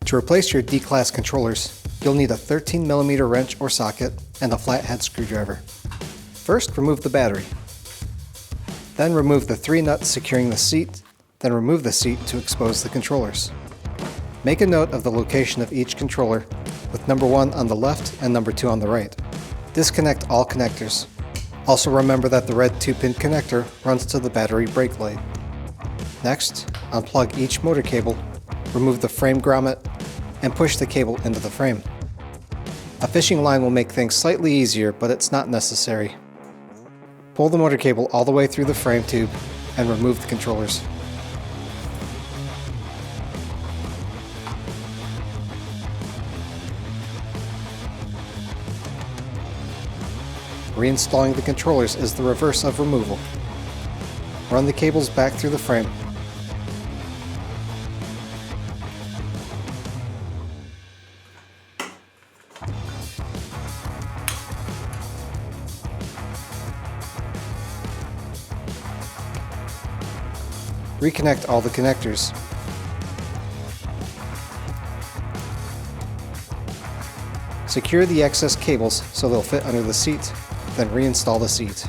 To replace your D-Class controllers, you'll need a 13mm wrench or socket and a flathead screwdriver. First, remove the battery. Then remove the 3 nuts securing the seat, then remove the seat to expose the controllers. Make a note of the location of each controller, with number 1 on the left and number 2 on the right. Disconnect all connectors. Also remember that the red 2-pin connector runs to the battery brake light. Next, unplug each motor cable, remove the frame grommet, and push the cable into the frame. A fishing line will make things slightly easier, but it's not necessary. Pull the motor cable all the way through the frame tube and remove the controllers. Reinstalling the controllers is the reverse of removal. Run the cables back through the frame. Reconnect all the connectors. Secure the excess cables so they'll fit under the seat, then reinstall the seat.